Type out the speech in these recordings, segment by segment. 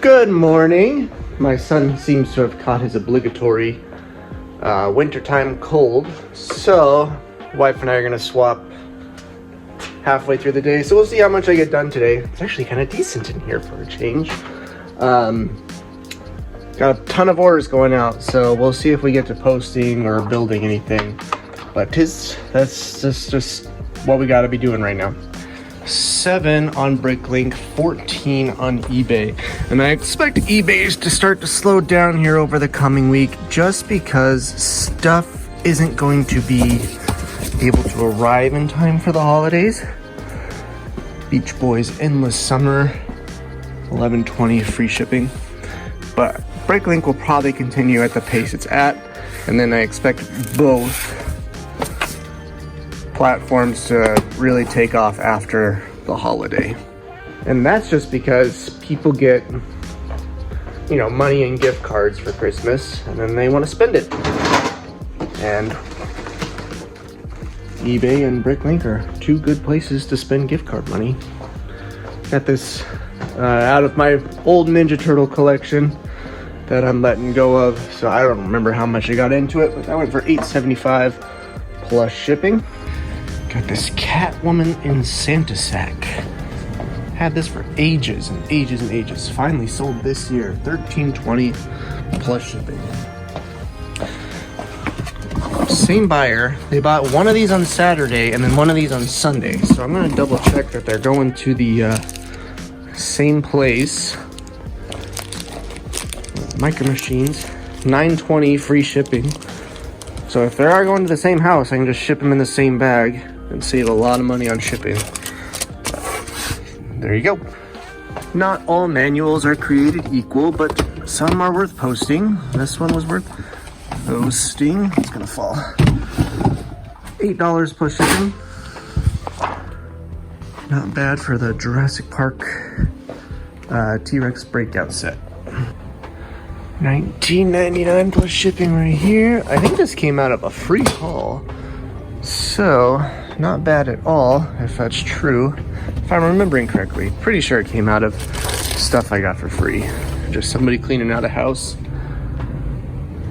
Good morning. My son seems to have caught his obligatory wintertime cold, so wife and I are gonna swap halfway through the day. So we'll see how much I get done today. It's actually kind of decent in here for a change. Got a ton of orders going out, so we'll see if we get to posting or building anything. But that's just what we gotta be doing right now. 7 on Bricklink, 14 on eBay. And I expect eBay to start to slow down here over the coming week just because stuff isn't going to be able to arrive in time for the holidays. Beach Boys Endless Summer, $11.20 free shipping. But Bricklink will probably continue at the pace it's at, and then I expect both platforms to really take off after the holiday. And that's just because people get, money and gift cards for Christmas, and then they want to spend it. And eBay and Bricklink are two good places to spend gift card money. Got this out of my old Ninja Turtle collection that I'm letting go of, so I don't remember how much I got into it, but that went for $8.75 plus shipping. Got this Catwoman in Santa sack. Had this for ages and ages and ages. Finally sold this year, $13.20 plus shipping. Same buyer. They bought one of these on Saturday and then one of these on Sunday. So I'm gonna double check that they're going to the same place. Micro Machines, $9.20 free shipping. So if they are going to the same house, I can just ship them in the same bag and save a lot of money on shipping. There you go. Not all manuals are created equal, but some are worth posting. This one was worth posting. It's gonna fall. $8 plus shipping. Not bad for the Jurassic Park T-Rex breakout set. $19.99 plus shipping right here. I think this came out of a free haul, so not bad at all, if that's true. If I'm remembering correctly, pretty sure it came out of stuff I got for free. Just somebody cleaning out a house.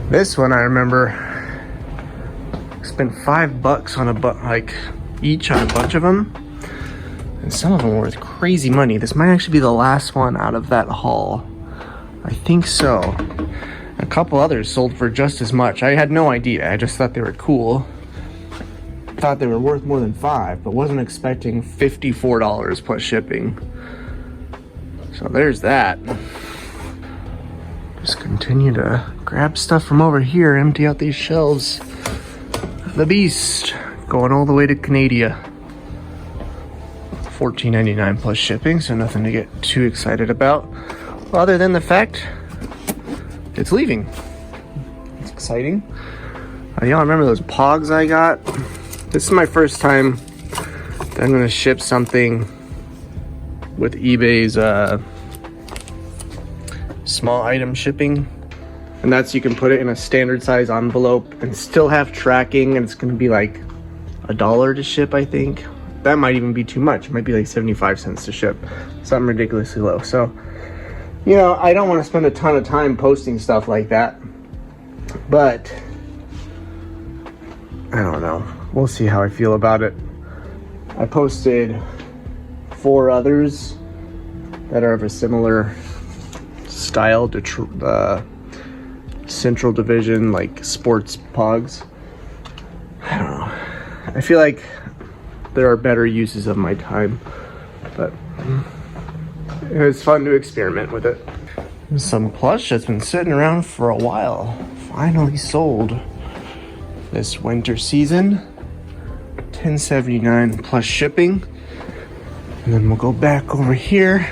This one I remember spent $5 on each on a bunch of them, and some of them were worth crazy money. This might actually be the last one out of that haul. I think so. A couple others sold for just as much. I had no idea. I just thought they were cool. Thought they were worth more than $5, but wasn't expecting $54 plus shipping. So there's that. Just continue to grab stuff from over here, empty out these shelves. The Beast, going all the way to Canada. $14.99 plus shipping, so nothing to get too excited about. Other than the fact it's leaving. It's exciting. Y'all remember those Pogs I got? This is my first time that I'm gonna ship something with eBay's small item shipping. And that's, you can put it in a standard size envelope and still have tracking, and it's gonna be like $1 to ship, I think. That might even be too much. It might be like 75 cents to ship. Something ridiculously low. So, I don't want to spend a ton of time posting stuff like that, but I don't know. We'll see how I feel about it. I posted 4 others that are of a similar style to Central Division, like sports pogs. I don't know. I feel like there are better uses of my time, but it was fun to experiment with it. Some plush that's been sitting around for a while. Finally sold this winter season. $10.79 plus shipping. And then we'll go back over here.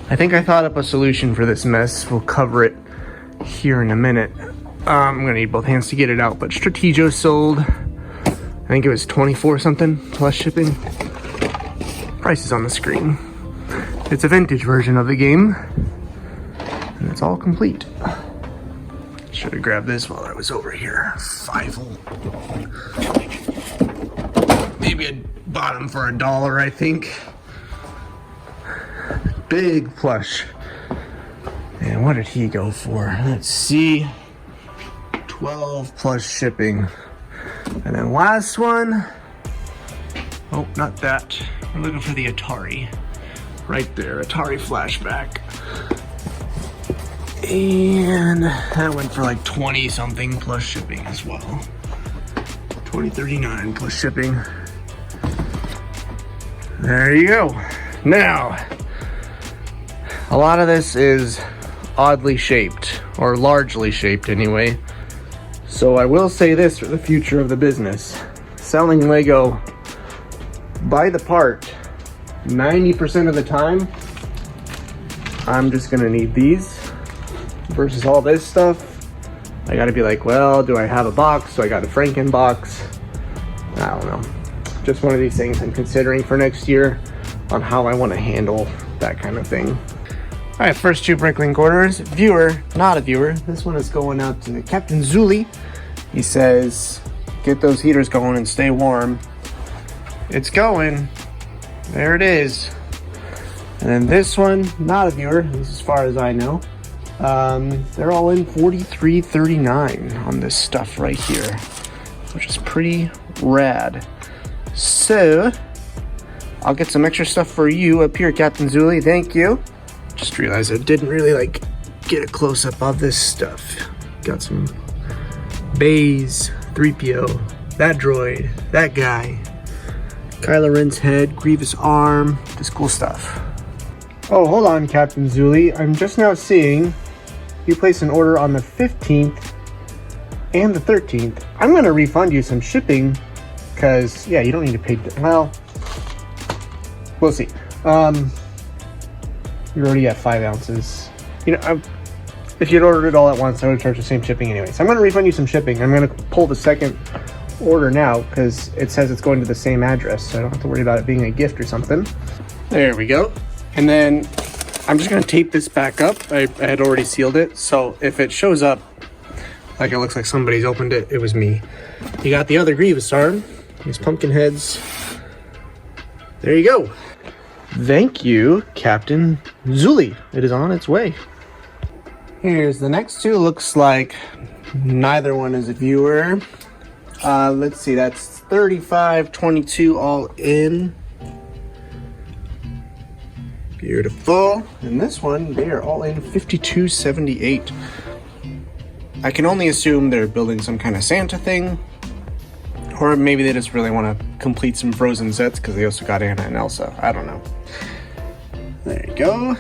I think I thought up a solution for this mess. We'll cover it here in a minute. I'm gonna need both hands to get it out, but Strategio sold. I think it was 24 something plus shipping. Price is on the screen. It's a vintage version of the game, and it's all complete. Should have grabbed this while I was over here. Maybe I bought them for $1, I think. Big plush. And what did he go for? Let's see. 12 plus shipping. And then last one. Oh, not that. We're looking for the Atari. Right there, Atari flashback. And that went for like 20 something plus shipping as well. 20.39 plus shipping. There you go. Now, a lot of this is oddly shaped, or largely shaped anyway. So I will say this for the future of the business. Selling Lego by the part, 90% of the time, I'm just gonna need these versus all this stuff. I gotta be like, well, do I have a box? So I got a Franken box. I don't know. Just one of these things I'm considering for next year on how I wanna handle that kind of thing. All right, first 2 Bricklink orders. Viewer, not a viewer. This one is going out to Captain Zuli. He says, get those heaters going and stay warm. It's going. There it is. And then this one, not a viewer, this is as far as I know. They're all in 43.39 on this stuff right here, which is pretty rad. So, I'll get some extra stuff for you up here, Captain Zuli. Thank you. Just realized I didn't really get a close up of this stuff. Got some bays, 3PO, that droid, that guy, Kylo Ren's head, Grievous arm, just cool stuff. Oh, hold on, Captain Zuli. I'm just now seeing you placed an order on the 15th and the 13th. I'm going to refund you some shipping because, yeah, you don't need to pay. Well, we'll see. You're already at 5 ounces. You know, if you'd ordered it all at once, I would charge the same shipping anyway. So I'm going to refund you some shipping. I'm going to pull the second order now because it says it's going to the same address, so I don't have to worry about it being a gift or something. There we go. And then I'm just going to tape this back up. I had already sealed it, so if it shows up like it looks like somebody's opened it, it was me. You got the other Grievous arm, these pumpkin heads. There you go. Thank you, Captain Zuli. It is on its way. Here's the next 2. Looks like neither one is a viewer. Let's see, that's 35.22 all in. Beautiful. And this one, they are all in 52.78. I can only assume they're building some kind of Santa thing, or maybe they just really want to complete some Frozen sets because they also got Anna and Elsa. I don't know. There you go.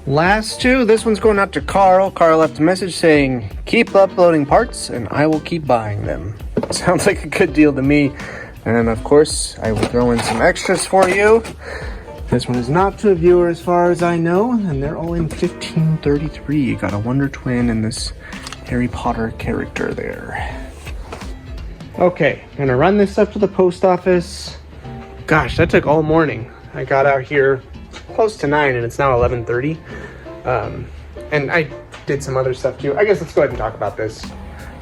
Last 2. This one's going out to Carl. Carl left a message saying, keep uploading parts and I will keep buying them. Sounds like a good deal to me. And of course, I will throw in some extras for you. This one is not to a viewer as far as I know, and they're all in 15.33. You got a Wonder Twin and this Harry Potter character there. Okay, gonna run this up to the post office. Gosh, that took all morning. I got out here close to 9 and it's now 11:30. And I did some other stuff too. I guess let's go ahead and talk about this.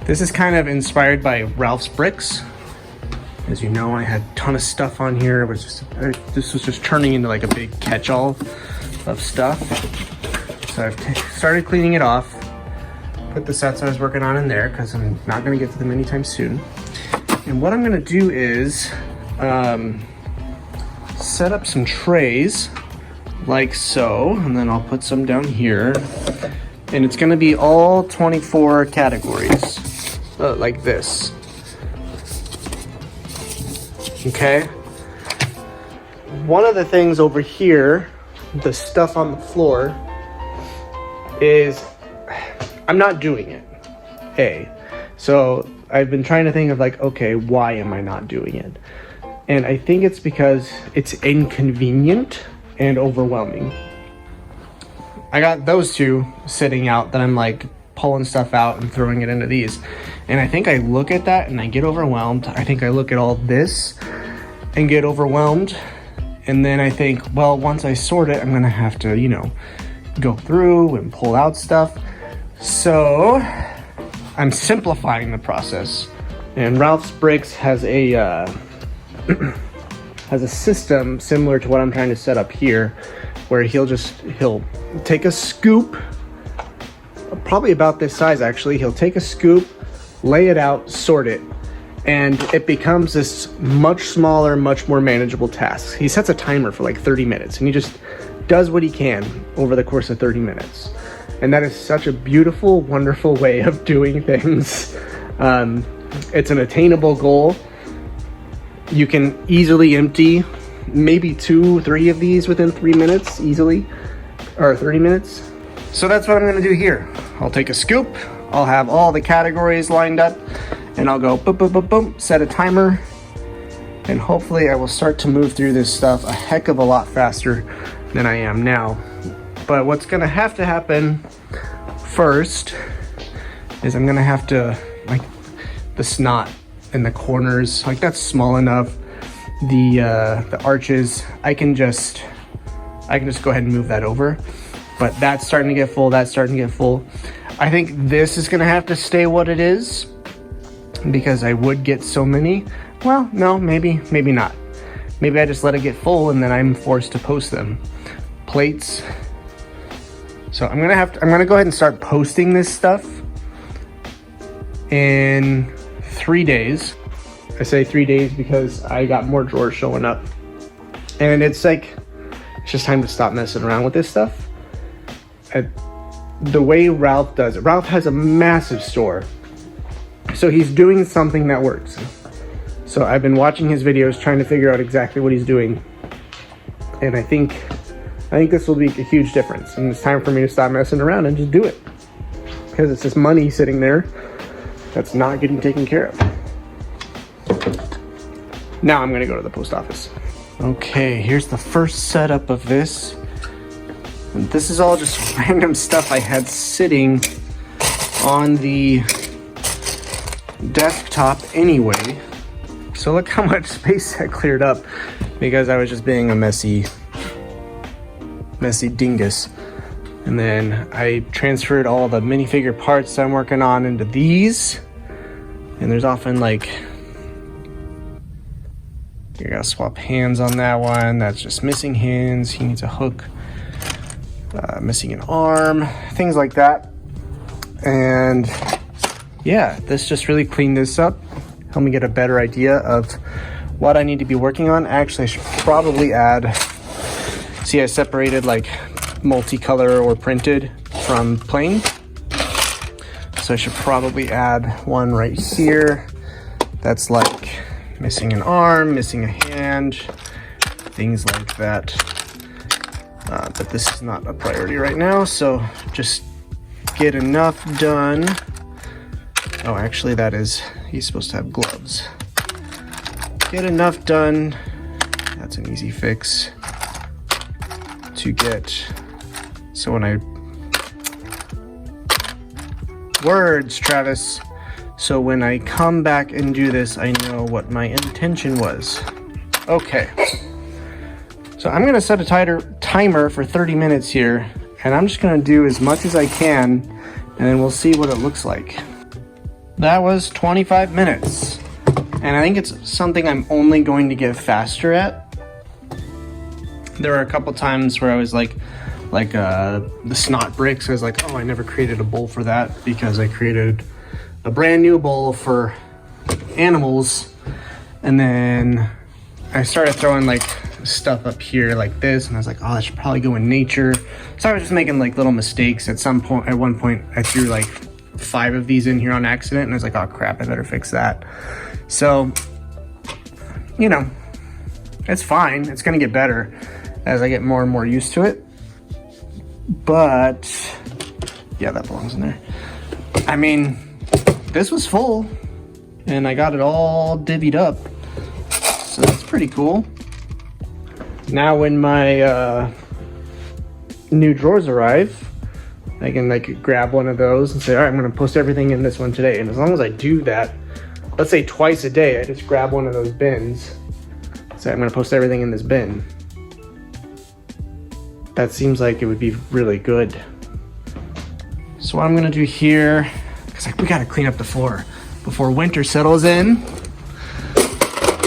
This is kind of inspired by Ralph's Bricks. As you know, I had a ton of stuff on here. This was just turning into like a big catch-all of stuff. So I've started cleaning it off. Put the sets I was working on in there because I'm not going to get to them anytime soon. And what I'm going to do is set up some trays like so, and then I'll put some down here. And it's going to be all 24 categories, like this. Okay. One of the things over here, the stuff on the floor, is I'm not doing it. So I've been trying to think of like, okay, why am I not doing it? And I think it's because it's inconvenient and overwhelming. I got those 2 sitting out that I'm like pulling stuff out and throwing it into these. And I think I look at that and I get overwhelmed. I think I look at all this and get overwhelmed. And then I think, well, once I sort it, I'm gonna have to, you know, go through and pull out stuff. So I'm simplifying the process. And Ralph's Bricks has a has a system similar to what I'm trying to set up here. where he'll take a scoop, probably about this size actually. He'll take a scoop, lay it out, sort it, and it becomes this much smaller, much more manageable task. He sets a timer for like 30 minutes and he just does what he can over the course of 30 minutes. And that is such a beautiful, wonderful way of doing things. It's an attainable goal. You can easily empty maybe 2-3 of these within 3 minutes easily, or 30 minutes. So that's what I'm gonna do here. I'll take a scoop, I'll have all the categories lined up, and I'll go boom, boom, boom, boom, set a timer, and hopefully I will start to move through this stuff a heck of a lot faster than I am now. But what's gonna have to happen first is I'm gonna have to, like, the snot in the corners, like that's small enough. The arches, I can just go ahead and move that over. But that's starting to get full, that's starting to get full. I think this is gonna have to stay what it is because I would get so many. Well, no, maybe not. Maybe I just let it get full and then I'm forced to post them. Plates. So I'm gonna go ahead and start posting this stuff in 3 days. I say 3 days because I got more drawers showing up. And it's just time to stop messing around with this stuff. The way Ralph does it, Ralph has a massive store. So he's doing something that works. So I've been watching his videos trying to figure out exactly what he's doing. And I think this will make a huge difference. And it's time for me to stop messing around and just do it. Because it's just money sitting there that's not getting taken care of. Now I'm gonna go to the post office. Okay, here's the first setup of this. And this is all just random stuff I had sitting on the desktop anyway. So look how much space that cleared up because I was just being a messy dingus. And then I transferred all the minifigure parts I'm working on into these. And there's often like, you gotta swap hands on that one. That's just missing hands. He needs a hook. Missing an arm. Things like that. And yeah, this just really cleaned this up. Helped me get a better idea of what I need to be working on. Actually, I should probably add... See, I separated like multicolor or printed from plain. So I should probably add one right here. That's like missing an arm, missing a hand, things like that. But this is not a priority right now, so just get enough done. Oh, actually that is, he's supposed to have gloves. Get enough done, that's an easy fix, to get, so when words, Travis. So when I come back and do this, I know what my intention was. Okay. So I'm gonna set a timer for 30 minutes here, and I'm just gonna do as much as I can, and then we'll see what it looks like. That was 25 minutes. And I think it's something I'm only going to get faster at. There were a couple times where I was like the snot bricks, I was like, oh, I never created a bowl for that because I created a brand new bowl for animals. And then I started throwing like stuff up here like this, and I was like, oh, that should probably go in nature. So I was just making like little mistakes. At one point I threw like 5 of these in here on accident, and I was like, oh crap, I better fix that. So, you know, it's fine. It's gonna get better as I get more and more used to it. But yeah, that belongs in there. I mean, this was full and I got it all divvied up, so that's pretty cool. Now when my new drawers arrive, I can like grab one of those and say, all right, I'm gonna post everything in this one today. And as long as I do that, let's say twice a day, I just grab one of those bins, say I'm gonna post everything in this bin. That seems like it would be really good. So what I'm gonna do here, because we gotta clean up the floor before winter settles in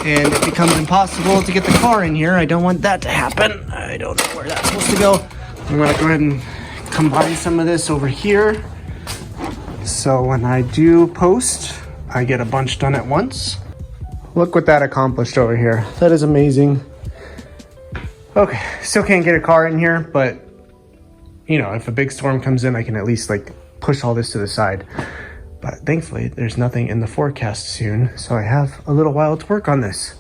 and it becomes impossible to get the car in here. I don't want that to happen. I don't know where that's supposed to go. I'm gonna go ahead and combine some of this over here. So when I do post, I get a bunch done at once. Look what that accomplished over here. That is amazing. Okay, still can't get a car in here, but you know, if a big storm comes in, I can at least like push all this to the side. But thankfully, there's nothing in the forecast soon, so I have a little while to work on this.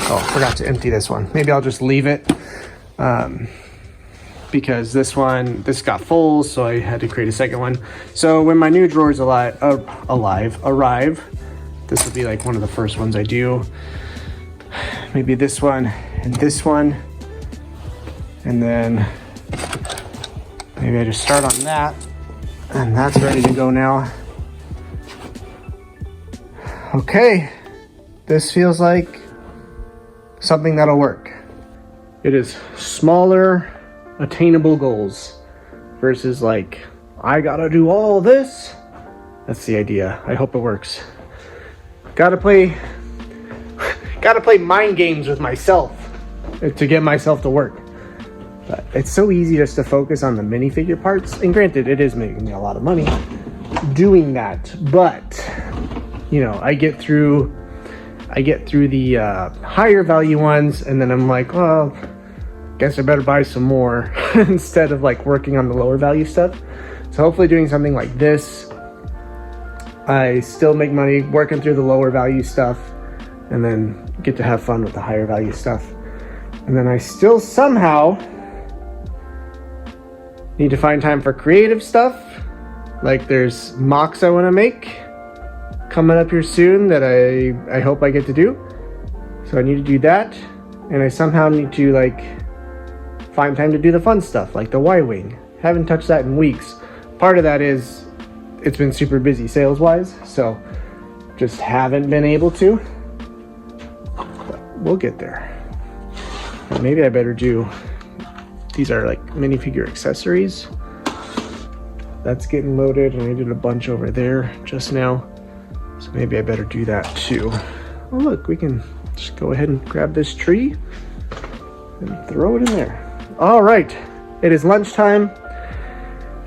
Oh, forgot to empty this one. Maybe I'll just leave it because this got full, so I had to create a second one. So when my new drawers arrive, this will be like one of the first ones I do. Maybe this one, and then maybe I just start on that, and that's ready to go now. Okay, this feels like something that'll work. It is smaller, attainable goals versus like, I gotta do all this. That's the idea. I hope it works. Gotta play mind games with myself to get myself to work. But it's so easy just to focus on the minifigure parts. And granted, it is making me a lot of money doing that. But, you know, I get through the higher value ones, and then I'm like, well, guess I better buy some more instead of like working on the lower value stuff. So hopefully doing something like this, I still make money working through the lower value stuff, and then get to have fun with the higher value stuff. And then I still somehow need to find time for creative stuff. Like there's mocks I want to make coming up here soon that I hope I get to do. So I need to do that. And I somehow need to like find time to do the fun stuff like the Y-Wing. Haven't touched that in weeks. Part of that is it's been super busy sales wise, so just haven't been able to. But we'll get there. And maybe I better do, these are like minifigure accessories. That's getting loaded, and I did a bunch over there just now. So maybe I better do that too. Oh look, we can just go ahead and grab this tree and throw it in there. All right, it is lunchtime,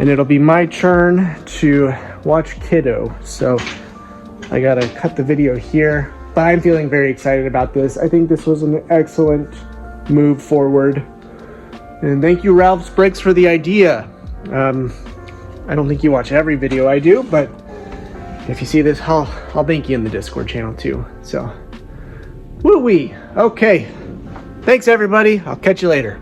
and it'll be my turn to watch Kiddo. So I gotta cut the video here, but I'm feeling very excited about this. I think this was an excellent move forward. And thank you, Ralph's Bricks, for the idea. I don't think you watch every video I do, but if you see this, I'll thank you in the Discord channel too. So, woo-wee. Okay. Thanks, everybody. I'll catch you later.